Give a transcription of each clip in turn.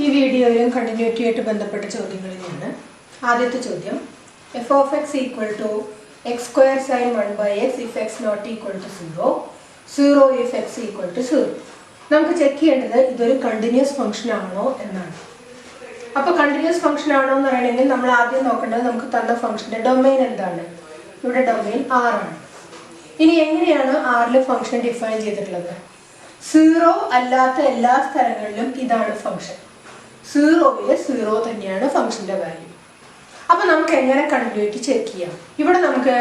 ഈ വീഡിയോയിലും കണ്ടിന്യൂറ്റി ആയിട്ട് ബന്ധപ്പെട്ട ചോദ്യങ്ങളിലാണ്. ആദ്യത്തെ ചോദ്യം, f of x equal to x square sin 1 by x if x not equal to 0, 0 if x equal to 0. നമുക്ക് ചെക്ക് ചെയ്യേണ്ടത് ഇതൊരു കണ്ടിന്യൂസ് ഫംഗ്ഷൻ ആണോ എന്നാണ്. അപ്പോൾ കണ്ടിന്യൂസ് ഫംഗ്ഷൻ ആണോ എന്ന് പറയണമെങ്കിൽ നമ്മൾ ആദ്യം നോക്കേണ്ടത് നമുക്ക് തന്ന ഫംഗ്ഷൻ്റെ ഡൊമെയിൻ എന്താണ്. ഇവിടെ ഡൊമെയിൻ R ആണ്. ഇനി എങ്ങനെയാണ് Rൽ ഫംഗ്ഷൻ ഡിഫൈൻ ചെയ്തിട്ടുള്ളത്? 0 അല്ലാത്ത എല്ലാ സ്ഥലങ്ങളിലും ഇതാണ് ഫംഗ്ഷൻ. 0ൽ 0 തന്നെയാണ് ഫംഗ്ഷൻ്റെ വാല്യൂ. അപ്പോൾ നമുക്ക് എങ്ങനെ കണ്ടിന്യൂറ്റി ചെക്ക് ചെയ്യാം? ഇവിടെ നമുക്ക്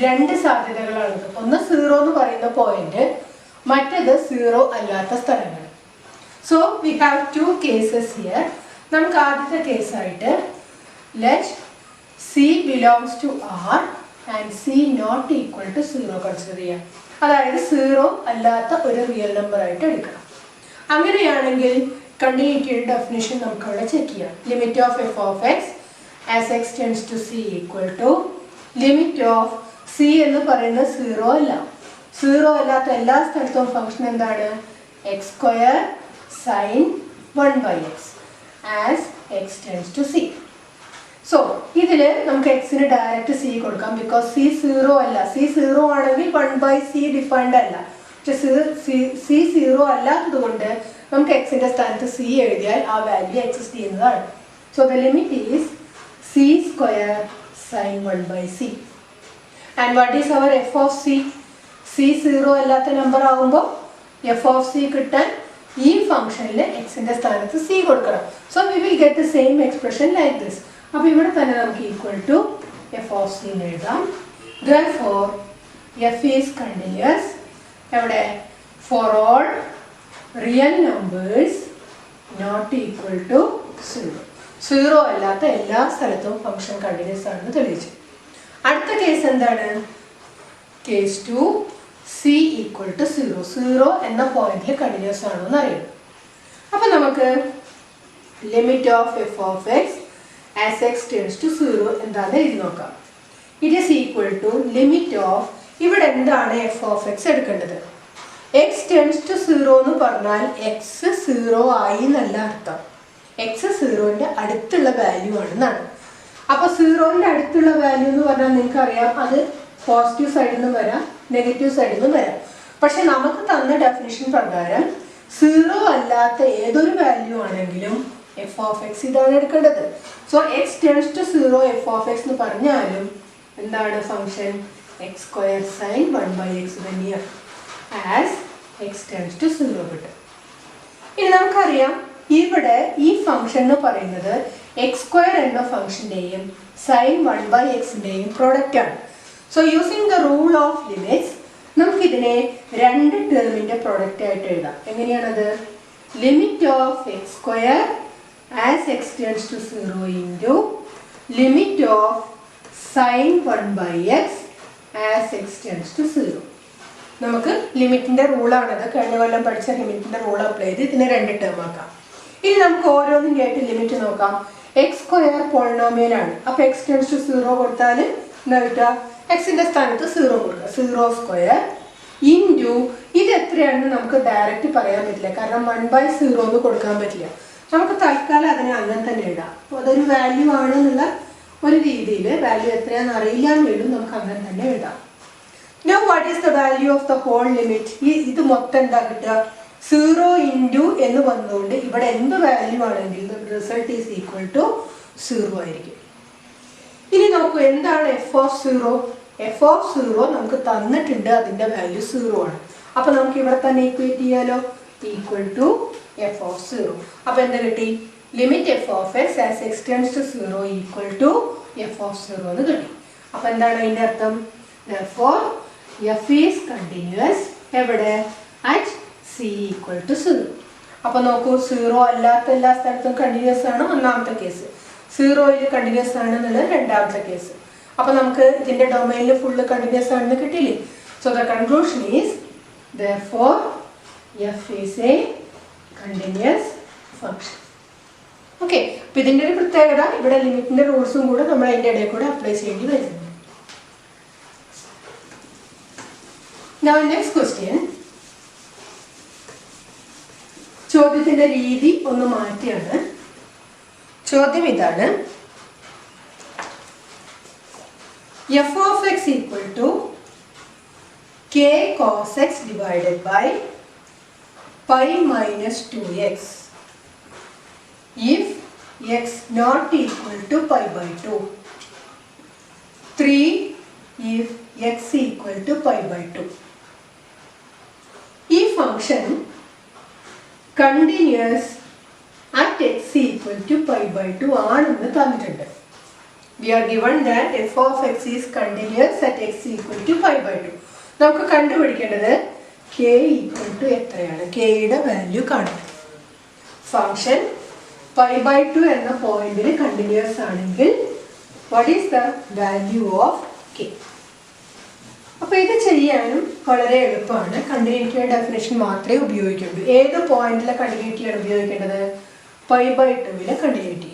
രണ്ട് സാധ്യതകളാണുള്ളത്. ഒന്ന് 0 എന്ന് പറയുന്ന പോയിന്റ്, മറ്റേത് 0 അല്ലാത്ത സ്ഥലങ്ങൾ. So we have two cases here. നമുക്ക് ആദ്യത്തെ കേസായിട്ട് let C belongs to R and C not equal to 0 consider ചെയ്യാം. അതായത് 0 അല്ലാത്ത ഒരു റിയൽ നമ്പർ ആയിട്ട് എടുക്കണം. അങ്ങനെയാണെങ്കിൽ കണ്ടിന്യൂറ്റിയുടെ ഡെഫിനിഷൻ നമുക്ക് അവിടെ ചെക്ക് ചെയ്യാം. Limit of f of x as x tends to c equal to limit of c എന്ന് പറയുന്നത് 0 അല്ല. 0 അല്ലാത്ത എല്ലാ സ്ഥലത്തും ഫംഗ്ഷൻ എന്താണ്? x square sin 1 by x as x tends to c. So ഇതിൽ നമുക്ക് എക്സിന് ഡയറക്റ്റ് സി കൊടുക്കാം. ബിക്കോസ് സി 0 അല്ല. സി 0 ആണെങ്കിൽ 1 by c ഡിഫൈൻഡ് അല്ല. പക്ഷെ സി 0 അല്ലാത്തത് കൊണ്ട് നമുക്ക് എക്സിൻ്റെ സ്ഥാനത്ത് സി എഴുതിയാൽ ആ വാല്യൂ എക്സിസ്റ്റ് ചെയ്യുന്നതാണ്. So the limit is c square sine 1 by c. And what is our f of c? C 0 അല്ലാത്ത നമ്പർ ആകുമ്പോൾ എഫ് ഓഫ് സി കിട്ടാൻ ഈ ഫംഗ്ഷനിൽ എക്സിൻ്റെ സ്ഥാനത്ത് സി കൊടുക്കണം. So we will get the same expression like this. അപ്പോൾ ഇവിടെ തന്നെ നമുക്ക് equal to f of c എന്ന് എഴുതാം. Therefore f is continuous. എവിടെ? For all real numbers not equal to 0. 0 അല്ലാത്ത എല്ലാ സ്ഥലത്തും ഫംഗ്ഷൻ കണ്ടിന്യൂസ് ആണെന്ന് തെളിയിച്ചു. അടുത്ത കേസ് എന്താണ്? Case 2 c equal to 0. 0 എന്ന പോയിന്റിൽ കണ്ടിന്യൂസ് ആണോ എന്ന് അറിയണം. അപ്പം നമുക്ക് limit of f of x as x tends to 0 എന്താണെന്ന് എഴുതി നോക്കാം. It is equal to limit of, ഇവിടെ എന്താണ് എഫ് ഓഫ് എക്സ് എടുക്കേണ്ടത്? എക്സ് ടെൻസ് ടു 0 എന്ന് പറഞ്ഞാൽ എക്സ് 0 ആയി എന്നല്ല അർത്ഥം. എക്സ് 0ൻ്റെ അടുത്തുള്ള വാല്യൂ ആണെന്നാണ്. അപ്പോൾ 0ൻ്റെ അടുത്തുള്ള വാല്യൂ എന്ന് പറഞ്ഞാൽ നിങ്ങൾക്കറിയാം, അത് പോസിറ്റീവ് സൈഡിൽ നിന്നും വരാം, നെഗറ്റീവ് സൈഡിൽ നിന്നും വരാം. പക്ഷെ നമുക്ക് തന്ന ഡെഫിനിഷൻ പ്രകാരം 0 അല്ലാത്ത ഏതൊരു വാല്യൂ ആണെങ്കിലും എഫ് ഓഫ് എക്സ് ഇതാണ് എടുക്കേണ്ടത്. So x tends to 0 f of x എന്ന് പറഞ്ഞാലും എന്താണ് function? X square sine 1 by x തന്നെയാണ്. ആസ് എക്സ് ടെൻസ് ടു 0 കിട്ടും. ഇനി നമുക്കറിയാം ഇവിടെ ഈ ഫംഗ്ഷൻ എന്ന് പറയുന്നത് എക്സ് സ്ക്വയർ എന്ന ഫംഗ്ഷൻ്റെയും സൈൻ 1 by x-ൻ്റെയും പ്രോഡക്റ്റ് ആണ്. So using the rule of limits നമുക്കിതിനെ രണ്ട് ടേമിൻ്റെ പ്രോഡക്റ്റ് ആയിട്ട് എഴുതാം. എങ്ങനെയാണത്? Limit of X square as x tends to 0 into limit of sin 1 by x as x tends to 0. നമുക്ക് ലിമിറ്റിൻ്റെ റൂളാണത്. കഴിഞ്ഞ കൊല്ലം പഠിച്ച ലിമിറ്റിൻ്റെ റൂൾ അപ്ലൈ ചെയ്ത് ഇതിനെ രണ്ട് ടേം ആക്കാം. ഇനി നമുക്ക് ഓരോന്നിൻ്റെ ആയിട്ട് ലിമിറ്റ് നോക്കാം. എക്സ് സ്ക്വയർ പോളിനോമിയലാണ്. അപ്പോൾ എക്സ് ടെൻസ് ടു 0 കൊടുത്താൽ എന്താ കിട്ടുക? എക്സിൻ്റെ സ്ഥാനത്ത് 0 കൊടുക്കുക. 0 സ്ക്വയർ ഇൻറ്റു ഇത് എത്രയാണെന്ന് നമുക്ക് ഡയറക്റ്റ് പറയാൻ പറ്റില്ല. കാരണം 1 by 0 എന്ന് കൊടുക്കാൻ പറ്റില്ല. നമുക്ക് തൽക്കാലം അതിനെ അങ്ങനെ തന്നെ ഇടാം. അപ്പോൾ അതൊരു വാല്യൂ ആണ് എന്നുള്ള ഒരു രീതിയിൽ വാല്യൂ എത്രയാണെന്ന് അറിയില്ല എന്നുള്ളൂ, നമുക്ക് അങ്ങനെ തന്നെ ഇടാം. Now what is the value of the whole limit? ഇത് മൊത്തം എന്താ കിട്ടുക? 0 ഇൻറ്റു എന്ന് വന്നുകൊണ്ട് ഇവിടെ എന്ത് വാല്യൂ ആണെങ്കിലും റിസൾട്ട് ഈസ് ഈക്വൽ ടു 0 ആയിരിക്കും. ഇനി നോക്കൂ, എന്താണ് എഫ് ഓഫ് 0? എഫ് ഓഫ് 0 നമുക്ക് തന്നിട്ടുണ്ട്, അതിൻ്റെ വാല്യൂ 0 ആണ്. അപ്പോൾ നമുക്ക് ഇവിടെ തന്നെ ഈക്വേറ്റ് ചെയ്യാലോ. Equal to f of 0. അപ്പോൾ എന്താ കിട്ടി? Limit f of x as x tends to 0 equal to f of 0 എന്ന് കിട്ടി. അപ്പോൾ എന്താണ് അതിൻ്റെ അർത്ഥം? therefore f is continuous. എവിടെ? At c equal to 0. അപ്പോൾ നോക്കൂ, 0 അല്ലാത്ത എല്ലാ സ്ഥലത്തും കണ്ടിന്യൂസ് ആണ് ഒന്നാമത്തെ കേസ്. 0ൽ കണ്ടിന്യൂസ് ആണ് എന്നുള്ളത് രണ്ടാമത്തെ കേസ്. അപ്പോൾ നമുക്ക് ഇതിൻ്റെ ഡൊമൈനിൽ ഫുള്ള് കണ്ടിന്യൂസ് ആണെന്ന് കിട്ടിയില്ലേ? So the conclusion is therefore f is A continuous function. Okay. അപ്പോൾ ഇതിൻ്റെ ഒരു പ്രത്യേകത, ഇവിടെ ലിമിറ്റിൻ്റെ റൂൾസും കൂടെ നമ്മൾ അതിൻ്റെ ഇടയിൽ കൂടെ അപ്ലൈ ചെയ്യേണ്ടി വരുന്നുണ്ട്. Now next question. ചോദ്യത്തിന്റെ രീതി ഒന്ന് മാറ്റിയാണ്. ചോദ്യം ഇതാണ്, f of x equal to k cos x divided by pi minus 2x if x not equal to pi by 2. 3 if x equal to pi by 2. ഈ function continuous at x equal to pi by 2 ആണെന്ന് തന്നിട്ടുണ്ട്. We are given that f of x is continuous at x equal to pi by 2. നമുക്ക് കണ്ടുപിടിക്കേണ്ടത് k equal to എത്രയാണ്, k യുടെ value കാണും. Function pi by 2 എന്ന പോയിന്റിൽ continuous ആണെങ്കിൽ what is the value of k? അപ്പോൾ ഇത് ചെയ്യാനും വളരെ എളുപ്പമാണ്. കണ്ടിന്യൂറ്റിയുടെ ഡെഫിനേഷൻ മാത്രമേ ഉപയോഗിക്കുള്ളൂ. ഏത് പോയിന്റിലെ കണ്ടിന്യൂറ്റിയാണ് ഉപയോഗിക്കേണ്ടത്? pi by 2 continuity.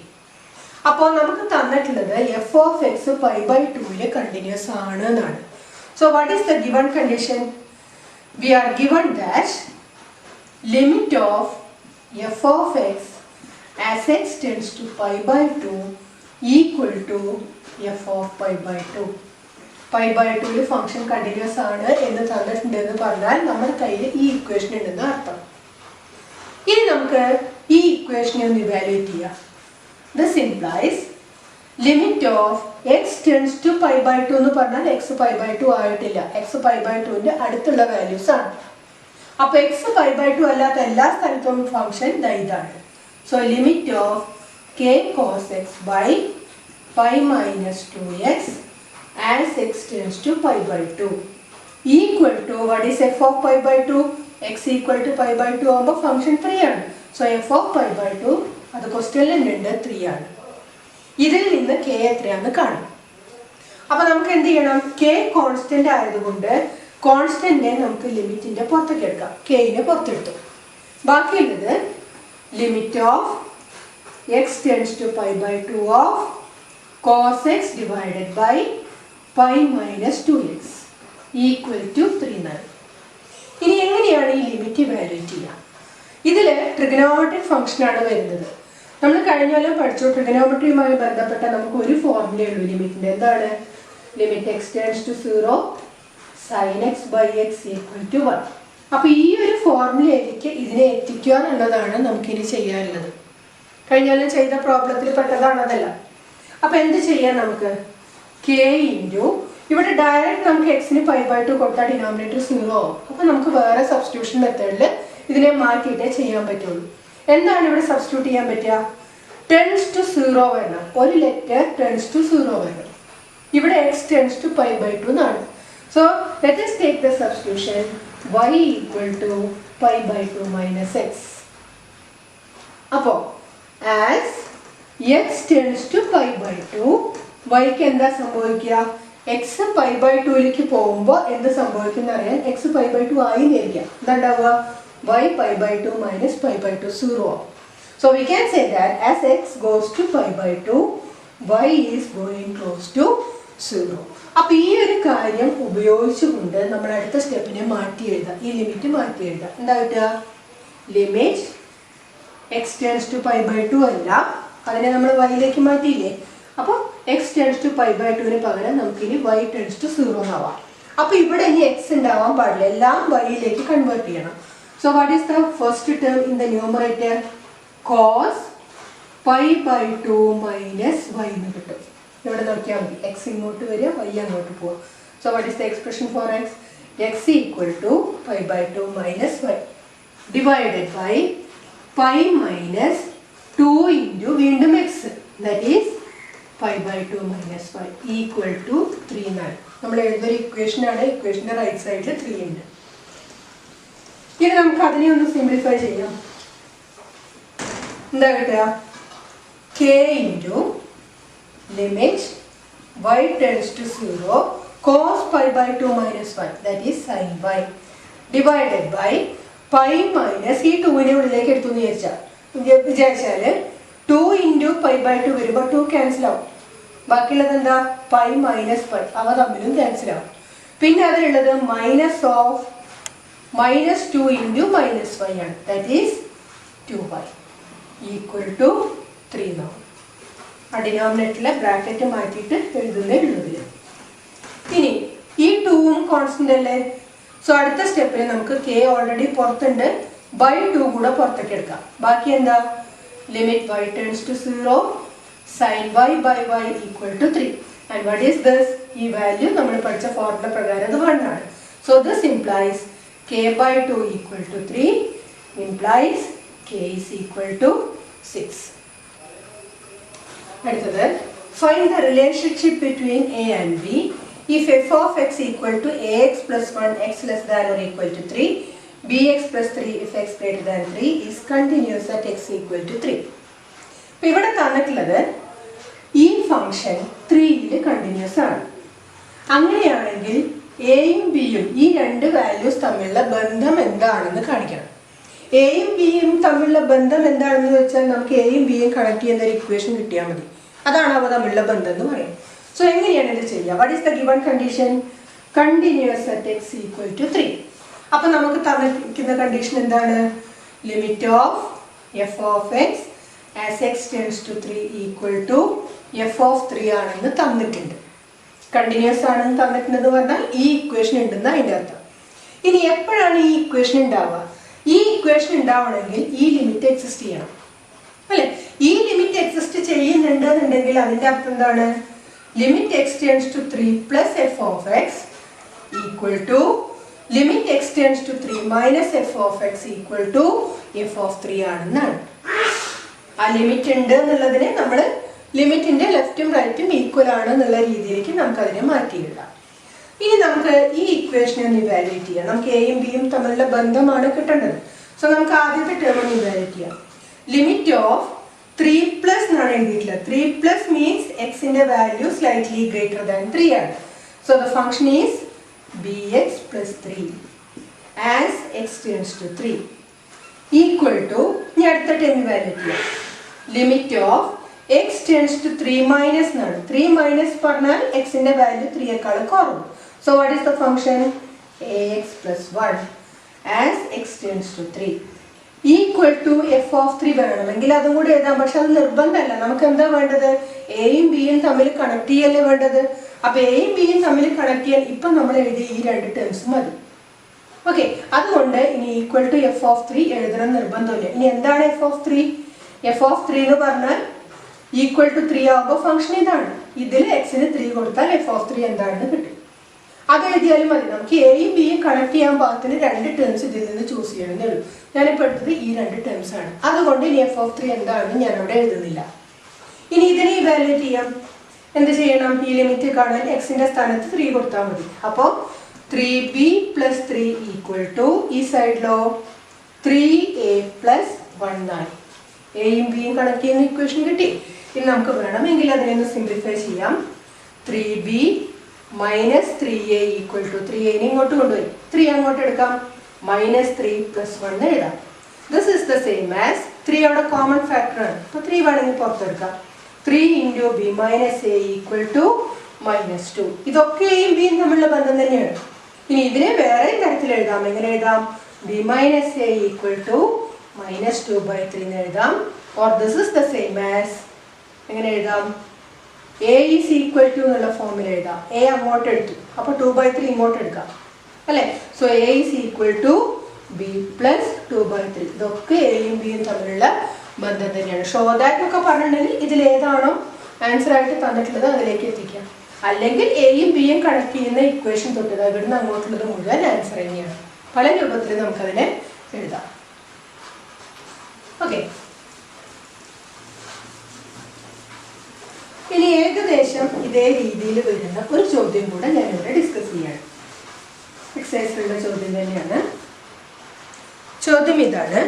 അപ്പോൾ നമുക്ക് തന്നിട്ടുള്ളത് f of x pi by 2 continuous ആണ് എന്നാണ്. So what is the given condition? We are given that limit of f of x as x tends to pi by 2 equal to f of pi by 2. pi by 2 function continuous ആണ് എന്ന് തന്നിട്ടുണ്ടെന്ന് പറഞ്ഞാൽ നമ്മുടെ കയ്യിൽ ഈ equation ഉണ്ടെന്ന് അർത്ഥം. ഇനി നമുക്ക് ഈ ഇക്വേഷനെ ഒന്ന് ഇവാലുവേറ്റ് ചെയ്യാം. This implies limit of x tends to pi by 2 എന്ന് പറഞ്ഞാൽ x pi by 2 ആയിട്ടില്ല, x pi by 2 അടുത്തുള്ള വാല്യൂസ് ആണ്. അപ്പോൾ x pi by 2 അല്ലാത്ത എല്ലാ സ്ഥലത്തും ഫംഗ്ഷൻ ഇതാണ്. So limit of k cos x by pi minus 2x as x tends to pi by 2 equal to what is f of pi by 2? x equal to pi by 2 ആകുമ്പോൾ function 3 ആണ്. So f of pi by 2 അത് ക്വസ്റ്റ്യനിലുണ്ട് 3 ആണ്. ഇതിൽ നിന്ന് k എത്രയാണെന്ന് കാണും. അപ്പോൾ നമുക്ക് എന്ത് ചെയ്യണം? k കോൺസ്റ്റന്റ് ആയതുകൊണ്ട് കോൺസ്റ്റന്റിനെ നമുക്ക് ലിമിറ്റിന്റെ പുറത്തേക്ക് എടുക്കാം. kനെ പുറത്തെടുത്തു. ബാക്കിയുള്ളത് limit of x tends to pi by 2 of cos x divided by pi minus 2x equal to 3. ഇനി എങ്ങനെയാണ് ഈ ലിമിറ്റ് ഇവാലുവേറ്റ് ചെയ്യുക? ഇതിൽ ട്രിഗണോമെട്രിക് ഫംഗ്ഷനാണ് വരുന്നത്. നമ്മൾ കഴിഞ്ഞാലും പഠിച്ചു, ട്രിഗണോമെട്രിയുമായി ബന്ധപ്പെട്ട നമുക്ക് ഒരു ഫോർമുലയേ ഉള്ളൂ ലിമിറ്റിൻ്റെ. എന്താണ്? Limit x tends to 0 sin x by x equal to 1. അപ്പോൾ ഈ ഒരു ഫോർമുലയിലേക്ക് ഇതിനെ എത്തിക്കുക എന്നുള്ളതാണ് നമുക്കിനി ചെയ്യാനുള്ളത്. കഴിഞ്ഞാലും ചെയ്ത പ്രോബ്ലത്തിൽ പെട്ടതാണ് അതല്ല. അപ്പോൾ എന്ത് ചെയ്യാൻ നമുക്ക്? k ഇൻറ്റു ഇവിടെ ഡയറക്റ്റ് നമുക്ക് എക്സിന് pi by 2 കൊടുത്താൽ ഡിനോമിനേറ്റർ 0 ആവും. അപ്പോൾ നമുക്ക് വേറെ സബ്സ്റ്റിറ്റ്യൂഷൻ മെത്തേഡിൽ ഇതിനെ മാറ്റിയിട്ടേ ചെയ്യാൻ പറ്റുള്ളൂ. എന്താണ് ഇവിടെ സബ്സ്റ്റിറ്റ്യൂട്ട് ചെയ്യാൻ പറ്റുക? ടെൻസ് ടു 0 വരണം. ഒരു ലെറ്റർ ടെൻസ് ടു 0 വരണം. ഇവിടെ x tends to pi by 2 എന്നാണ്. So let us take the substitution y equal to pi by 2 minus x. അപ്പോൾ as x tends to pi by 2 yക്ക് എന്താ സംഭവിക്കുക? x pi by 2ലേക്ക് പോകുമ്പോൾ എന്ത് സംഭവിക്കും എന്നറിയാൻ x pi by 2 ആയി നേരിക്കാം. എന്താ ഉണ്ടാവുക? y pi by 2 minus pi by 2 0. So we can say that as x goes to pi by 2 y is going close to 0. അപ്പോൾ ഈ ഒരു കാര്യം ഉപയോഗിച്ചുകൊണ്ട് നമ്മൾ അടുത്ത സ്റ്റെപ്പിനെ മാറ്റി എഴുതാം. ഈ ലിമിറ്റ് മാറ്റി എഴുതാം. എന്താ കിട്ടുക? Limit x tends to pi by 2 അല്ല, അതിനെ നമ്മൾ yയിലേക്ക് മാറ്റിയില്ലേ? അപ്പോൾ x tends to pi by 2ന് പകരം നമുക്കിനി y tends to 0 എന്നാവാം. അപ്പോൾ ഇവിടെ ഇനി x ഉണ്ടാവാൻ പാടില്ല, എല്ലാം yയിലേക്ക് കൺവേർട്ട് ചെയ്യണം. So what is the first term in the numerator? Cos pi by 2 minus y എന്ന് കിട്ടും. ഇവിടെ നോക്കിയാൽ മതി, x ഇങ്ങോട്ട് വരിക, y അങ്ങോട്ട് പോവുക. So what is the expression for x? x equal to pi by 2 minus y divided by pi minus 2 into വീണ്ടും x, that is pi by 2 minus y equal to 3 എന്നാണ്. നമ്മൾ എഴുതുന്ന ഇക്വേഷനാണ്. ഇക്വേഷൻ്റെ റൈറ്റ് സൈഡിൽ 3 ഉണ്ട്. ഇനി നമുക്ക് അതിനെ ഒന്ന് സിംപ്ലിഫൈ ചെയ്യാം. എന്താ കിട്ടുക? k into limit y tends to 0 cos pi by 2 minus y, that is sin y, divided by pi minus ഈ 2നെ ഉള്ളിലേക്ക് എടുത്തു വിചാരിച്ചാൽ 2 ഇൻറ്റു pi by 2 വരുമ്പോൾ 2 ക്യാൻസൽ ആവും. ബാക്കിയുള്ളത് എന്താ? pi മൈനസ് പൈ, അവ തമ്മിലും ക്യാൻസൽ ആവും. പിന്നെ അതിലുള്ളത് മൈനസ് ഓഫ് -2 into -y ആണ്. That is 2y equal to 3 now. ആ ഡിനോമിനേറ്ററിലെ ബ്രാക്കറ്റ് മാറ്റിയിട്ട് എഴുതുന്നേ ഉള്ളതിൽ. ഇനി ഈ 2ഉം കോൺസ്റ്റന്റ് അല്ലേ. സോ അടുത്ത സ്റ്റെപ്പിൽ നമുക്ക് k ഓൾറെഡി പുറത്തുണ്ട്, ബൈ 2 കൂടെ പുറത്തേക്ക് എടുക്കാം. ബാക്കി എന്താ? Limit y tends to 0 sin y by y equal to 3. And what is this? ഈ വാല്യൂ നമ്മൾ പഠിച്ച ഫോർമുല പ്രകാരം അത് 1 ആണ്. So this implies k by 2 equal to 3 implies k is equal to 6. അടുത്തത് find the relationship between a and b if f of x equal to ax plus 1 x less than or equal to 3 bx plus 3 if x greater than 3 is continuous at x equal to 3. അപ്പോൾ ഇവിടെ തന്നിട്ടുള്ളത് ഈ function 3യിൽ continuous ആണ്. അങ്ങനെയാണെങ്കിൽ എയും ബിയും ഈ രണ്ട് വാല്യൂസ് തമ്മിലുള്ള ബന്ധം എന്താണെന്ന് കാണിക്കണം. എയും ബിയും തമ്മിലുള്ള ബന്ധം എന്താണെന്ന് വെച്ചാൽ നമുക്ക് എയും ബിയും കണക്ട് ചെയ്യുന്ന ഒരു ഇക്വേഷൻ കിട്ടിയാൽ മതി. അതാണ് അവ തമ്മിലുള്ള ബന്ധം എന്ന് പറയും. സോ എങ്ങനെയാണ് ഇത് ചെയ്യുക? What is the given condition? Continuous at x equal to 3. അപ്പം നമുക്ക് തന്നിരിക്കുന്ന കണ്ടീഷൻ എന്താണ്? Limit of f of x as x tends to 3 equal to f of 3 ആണെന്ന് തന്നിട്ടുണ്ട്. കണ്ടിന്യൂസ് ആണെന്ന് തന്നിട്ടുണ്ടെന്ന് പറഞ്ഞാൽ ഈ ഇക്വേഷൻ ഉണ്ടെന്ന് അതിൻ്റെ അർത്ഥം. ഇനി എപ്പോഴാണ് ഈ ഇക്വേഷൻ ഉണ്ടാവുക? ഈ ഇക്വേഷൻ ഉണ്ടാവണമെങ്കിൽ ഈ ലിമിറ്റ് എക്സിസ്റ്റ് ചെയ്യണം അല്ലെ. ഈ ലിമിറ്റ് എക്സിസ്റ്റ് ചെയ്യുന്നുണ്ടെന്നുണ്ടെങ്കിൽ അതിൻ്റെ അർത്ഥം എന്താണ്? Limit x tends to 3 plus f of x equal to limit x tends to 3 minus f of x equal to f of 3 ആണെന്നാണ്. ആ ലിമിറ്റ് ഉണ്ട് എന്നുള്ളതിനെ നമ്മൾ ലിമിറ്റിന്റെ ലെഫ്റ്റും റൈറ്റും ഈക്വൽ ആണ് എന്നുള്ള രീതിയിലേക്ക് നമുക്കതിനെ മാറ്റിയിടാം. ഇനി നമുക്ക് ഈ ഇക്വേഷനെ ഒന്ന് ഇവാലുവേറ്റ് ചെയ്യാം. നമുക്ക് എയും ബിയും തമ്മിലുള്ള ബന്ധമാണ് കിട്ടേണ്ടത്. സോ നമുക്ക് ആദ്യത്തെ ടേം ഒന്ന് ഇവാലുവേറ്റ് ചെയ്യാം. ലിമിറ്റ് ഓഫ് 3 പ്ലസ് എന്നാണ് എഴുതിയിട്ടുള്ളത്. 3 പ്ലസ് മീൻസ് എക്സിന്റെ വാല്യൂ സ്ലൈറ്റ്ലി ഗ്രേറ്റർ ദാൻ 3 ആണ്. So the function is bx plus 3 as x tends to 3 equal to, ഇനി അടുത്ത ടേം ഇവാലുവേറ്റ് ചെയ്യാം. Limit of x tends to 3 minus എന്നാണ്. 3 മൈനസ് പറഞ്ഞാൽ എക്സിന്റെ വാല്യൂ 3യേക്കാൾ കുറവ്. So what is the function? ax plus 1 as x tends to 3 equal to f of 3 വേണമെങ്കിൽ അതും കൂടി എഴുതാം. പക്ഷെ അത് നിർബന്ധമല്ല. നമുക്ക് എന്താ വേണ്ടത്? എയും ബിയും തമ്മിൽ കണക്ട് ചെയ്യല്ലേ വേണ്ടത്. അപ്പൊ എയും ബിയും തമ്മിൽ കണക്ട് ചെയ്യാൻ ഇപ്പൊ നമ്മൾ എഴുതിയ ഈ രണ്ട് ടേംസ് മതി. ഓക്കെ, അതുകൊണ്ട് ഇനി ഈക്വൽ ടു എഫ് ഓഫ് 3 എഴുതണം നിർബന്ധമില്ല. ഇനി എന്താണ് എഫ് ഓഫ് 3? എഫ് ഓഫ് 3 എന്ന് പറഞ്ഞാൽ ഈക്വൽ ടു 3 ആകുമ്പോൾ ഫംഗ്ഷൻ ഇതാണ്. ഇതിൽ എക്സിന് 3 കൊടുത്താൽ എഫ് ഓഫ് 3 എന്താണെന്ന് കിട്ടും. അത് എഴുതിയാലും മതി. നമുക്ക് എയും ബിയും കണക്ട് ചെയ്യാൻ പാകത്തിന് രണ്ട് ടേംസ് ഇതിൽ നിന്ന് ചൂസ് ചെയ്യണമെന്നേ ഉള്ളൂ. ഞാനിപ്പോൾ എടുത്തത് ഈ രണ്ട് ടേംസ് ആണ്. അതുകൊണ്ട് ഇനി എഫ് ഓഫ് 3 എന്താണെന്ന് ഞാൻ അവിടെ എഴുതുന്നില്ല. ഇനി ഇതിനെ ഇവാലുവേറ്റ് ചെയ്യാം. എന്ത് ചെയ്യണം? ഈ ലിമിറ്റ് കാണാൻ എക്സിന്റെ സ്ഥാനത്ത് 3 കൊടുത്താൽ മതി. അപ്പോൾ 3b പ്ലസ് 3 ഈക്വൽ ടു ഈ സൈഡിലോ 3a പ്ലസ് 1 ആയി. എയും ബിയും കണക്ട് ചെയ്യുന്ന ഇക്വേഷൻ കിട്ടി. ഇനി നമുക്ക് വേണമെങ്കിൽ അതിനെ ഒന്ന് സിംപ്ലിഫൈ ചെയ്യാം. 3b minus 3a equal to 3a ഇങ്ങോട്ട് കൊണ്ടുപോയി 3 അങ്ങോട്ട് എടുക്കാം. മൈനസ് 3 പ്ലസ് 1 എഴുതാം. This is the same as 3 അവിടെ കോമൺ ഫാക്ടർ ആണ്. അപ്പോൾ 3 വേണമെങ്കിൽ പുറത്തെടുക്കാം. 3 into b minus a equal to minus 2. ഇതൊക്കെ എയും ബിയും തമ്മിലുള്ള ബന്ധം തന്നെയാണ്. ഇനി ഇതിനെ വേറെ തരത്തിൽ എഴുതാം. എങ്ങനെ എഴുതാം? B minus a equal to minus 2/3 എന്ന് എഴുതാം. Or this is the same as എങ്ങനെ എഴുതാം? എ ഈസ് ഈക്വൽ ടു എന്നുള്ള ഫോമിൽ എഴുതാം. എ അങ്ങോട്ട് എടുത്തു, അപ്പോൾ 2/3 ഇങ്ങോട്ട് എടുക്കാം അല്ലേ. So a is equal to b plus 2/3. ഇതൊക്കെ എയും ബിയും തമ്മിലുള്ള ബന്ധം തന്നെയാണ്. ഷോ ദാറ്റ് എന്നൊക്കെ പറഞ്ഞിട്ടുണ്ടെങ്കിൽ ഇതിലേതാണോ ആൻസർ ആയിട്ട് തന്നിട്ടുള്ളത് അതിലേക്ക് എത്തിക്കാം. അല്ലെങ്കിൽ എയും ബിയും കണക്ട് ചെയ്യുന്ന ഇക്വേഷൻ തൊട്ടത് ഇവിടുന്ന് അങ്ങോട്ടുള്ളത് മുഴുവൻ ആൻസർ തന്നെയാണ്. പല രൂപത്തിൽ നമുക്കതിനെ എഴുതാം. ഓക്കെ, ഇനി ഏകദേശം ഇതേ രീതിയിൽ വരുന്ന ഒരു ചോദ്യം കൂടെ ഞാനിവിടെ ഡിസ്കസ് ചെയ്യാണ്. എക്സസൈസിലുള്ള ചോദ്യം തന്നെയാണ്. ചോദ്യം ഇതാണ്.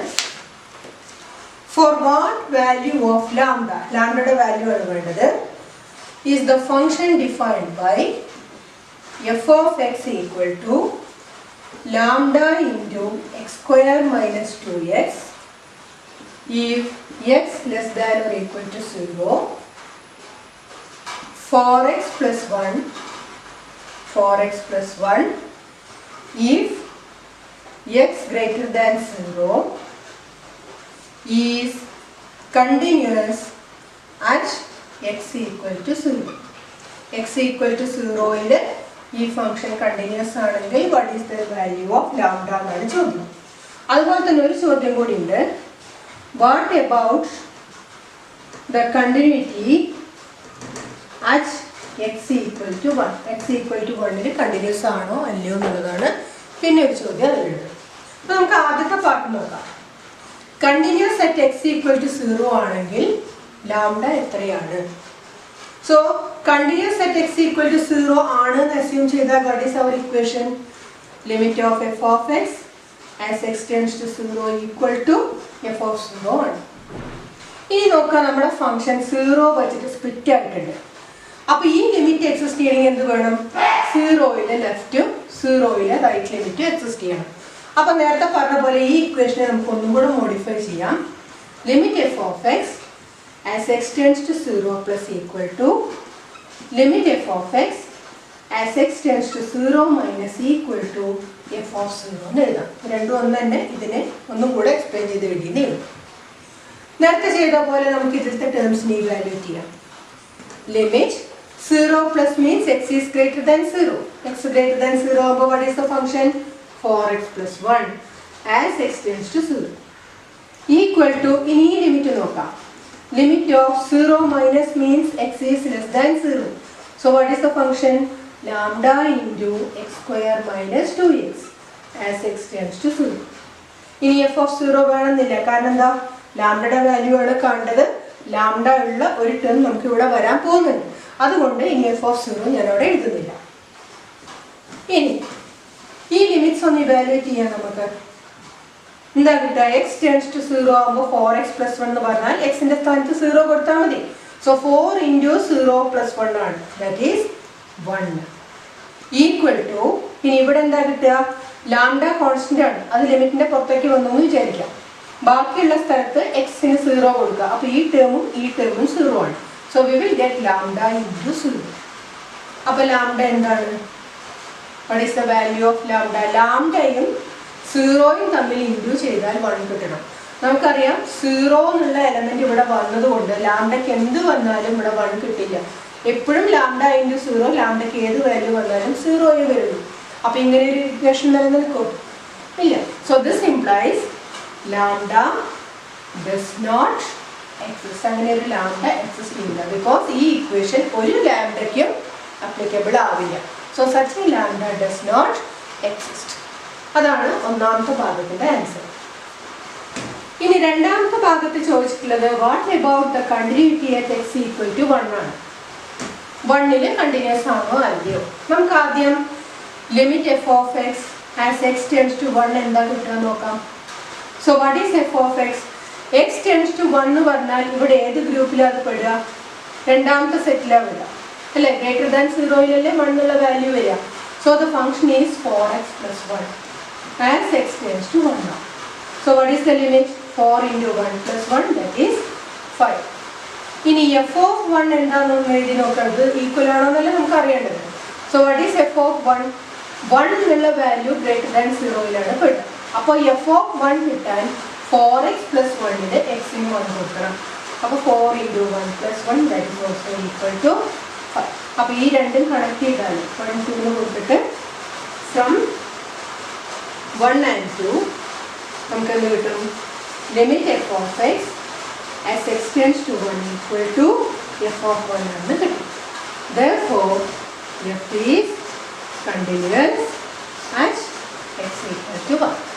For what value of lambda, ലാംഡയുടെ വാല്യൂ ആണ് വേണ്ടത്, is the function defined by f of x equal to lambda into x square minus 2x if x less than or equal to 0, 4x plus 1 if x greater than 0 is continuous at x equal to 0. x equal to 0 ൽ ഈ function continuous ആണെങ്കിൽ what is the value of lambda എന്നാണ് ചോദ്യം. അതുപോലെ തന്നെ ഒരു ചോദ്യം കൂടി ഉണ്ട്. What about the continuity at x equal to 1? x equal to 1 ൽ കണ്ടിന്യൂസ് ആണോ അല്ലയോ എന്നുള്ളതാണ് പിന്നെ ഒരു ചോദ്യം അതിലുള്ളത്. അപ്പോൾ നമുക്ക് ആദ്യത്തെ പാർട്ട് നോക്കാം. Continuous at x equal to 0 ആണെങ്കിൽ ലാംഡ എത്രയാണ്? So continuous at x equal to 0 ആണെന്ന് അസ്യൂം ചെയ്താൽ what is our equation? Limit of f of x as x tends to 0 equal to f of 0 ആണ്. ഇനി നോക്കാം, നമ്മുടെ function 0 വെച്ചിട്ട് split ആയിട്ടുണ്ട്. അപ്പോൾ ഈ ലിമിറ്റ് എക്സിസ്റ്റ് ചെയ്യണമെങ്കിൽ എന്ത് വേണം? 0യിലെ ലെഫ്റ്റും 0യിലെ റൈറ്റ് ലിമിറ്റും എക്സിസ്റ്റ് ചെയ്യണം. അപ്പോൾ നേരത്തെ പറഞ്ഞ പോലെ ഈ ഇക്വേഷനെ നമുക്ക് ഒന്നും കൂടെ മോഡിഫൈ ചെയ്യാം. Limit f of x as x tends to 0 plus equal to limit f of x as x tends to 0 minus equal to f of 0 എന്ന് എഴുതാം. രണ്ടും ഒന്ന് തന്നെ, ഇതിനെ ഒന്നും കൂടെ എക്സ്പ്ലെയിൻ ചെയ്ത് എഴുതിയേ ഉള്ളൂ. നേരത്തെ ചെയ്ത പോലെ നമുക്ക് ഇതിലത്തെ ടേംസിനെ ഇവാലുവേറ്റ് ചെയ്യാം. Limit 0 plus means X is greater than 0. X greater than 0 ആകുമ്പോൾ what is the function? 4x plus 1 as x tends to 0 equal to, ഇനി ഈ ലിമിറ്റ് നോക്കാം. Limit of 0 minus means x is less than 0. So what is the function? Lambda into x square minus 2x as x tends to 0. ഇനി f of 0 വേണമെന്നില്ല, കാരണം എന്താ? ലാംഡയുടെ value ആണ് കണ്ടത്. ലാംഡ ഉള്ള ഒരു ടേം നമുക്ക് ഇവിടെ വരാൻ പോകുന്നുണ്ട്. അതുകൊണ്ട് ഇനി f of 0 ഞാൻ അവിടെ എഴുതുന്നില്ല. ഇനി ഈ ലിമിറ്റ്സ് ഒന്ന് ഇവാലുവേറ്റ് ചെയ്യാം. നമുക്ക് എന്താ കിട്ടുക? എക്സ് ടെൻസ് ടു 0 ആകുമ്പോൾ 4x പ്ലസ് 1 എന്ന് പറഞ്ഞാൽ എക്സിന്റെ സ്ഥാനത്ത് 0 കൊടുത്താൽ മതി. സോ 4 ഇൻറ്റു 0 പ്ലസ് 1 ആണ്, ദാറ്റ് ഈസ് 1 ഈക്വൽ ടു, ഇനി ഇവിടെ എന്താ കിട്ടുക? ലാംഡ കോൺസ്റ്റന്റ് ആണ്, അത് ലിമിറ്റിന്റെ പുറത്തേക്ക് വന്നു എന്ന് വിചാരിക്കാം. ബാക്കിയുള്ള സ്ഥലത്ത് എക്സിന് 0 കൊടുക്കുക. അപ്പോൾ ഈ ടേമും 0 ആണ്. So we will get lambda into 0. അപ്പോൾ ലാംഡ എന്താണ്? What is the value of lambda? ലാംഡയും 0യും തമ്മിൽ ഇൻഡ്യൂ ചെയ്താൽ 1 കിട്ടണം. നമുക്കറിയാം 0 എന്നുള്ള എലമെന്റ് ഇവിടെ വന്നതുകൊണ്ട് ലാംഡയ്ക്ക് എന്ത് വന്നാലും ഇവിടെ 1 കിട്ടില്ല. എപ്പോഴും ലാംഡ ഇൻറ്റു 0, ലാംഡയ്ക്ക് ഏത് വാല്യൂ വന്നാലും 0 വരുള്ളൂ. അപ്പോൾ ഇങ്ങനെ ഒരു ഇക്വേഷൻ നിലനിൽക്കും? ഇല്ല. So this implies lambda does not exist. അങ്ങനെ ഒരു ലാംഡ എക്സിസ്റ്റ് ചെയ്യില്ല. ബിക്കോസ് ഈ ഇക്വേഷൻ ഒരു ലാംഡയ്ക്കും അപ്ലിക്കബിൾ ആവില്ല. So such a lambda does not exist. അതാണ് ഒന്നാമത്തെ ഭാഗത്തിന്റെ ആൻസർ. ഇനി രണ്ടാമത്തെ ഭാഗത്ത് ചോദിച്ചിട്ടുള്ളത് what about the continuity at x equal to 1 ആണ്. 1ൽ കണ്ടിന്യൂസ് ആണോ അല്ലയോ? നമുക്ക് ആദ്യം limit f of x as x tends to 1 എന്താ കിട്ടുക നോക്കാം. So what is f of x? X tends to 1 എന്ന് പറഞ്ഞാൽ ഇവിടെ ഏത് ഗ്രൂപ്പിലാണ് അത് പെടുക? രണ്ടാമത്തെ സെറ്റിലാണ് വിടുക അല്ലേ? ഗ്രേറ്റർ ദാൻ 0യിലല്ലേ 1 എന്നുള്ള വാല്യൂ വരിക. So the function is 4x plus 1 as x tends to 1 now. So what is the limit? 4 into 1 plus 1, that is 5. ഇനി f of 1 എന്താണെന്ന് എഴുതി നോക്കാം. ഇത് ഈക്വൽ ആണോ എന്നല്ല നമുക്ക് അറിയേണ്ടത്. So what is f of 1? 1 എന്നുള്ള വാല്യൂ ഗ്രേറ്റർ ദാൻ 0യിലാണ് പെടുക. അപ്പോൾ f of 1 കിട്ടാൻ 4x plus 1ൽ x-ന് 1 കൊടുക്കണം. അപ്പോൾ 4 into 1 plus 1, that is also equal to 5. അപ്പോൾ ഈ രണ്ടും കണക്ട് ചെയ്താൽ 1 2 കൊടുത്തിട്ട് ഫ്രം 1 and 2 നമുക്ക് എന്ത് കിട്ടും? Limit f of x as x tends to 1 equal to f of 1 എന്ന് കിട്ടും. Therefore f is continuous at x equal to 1.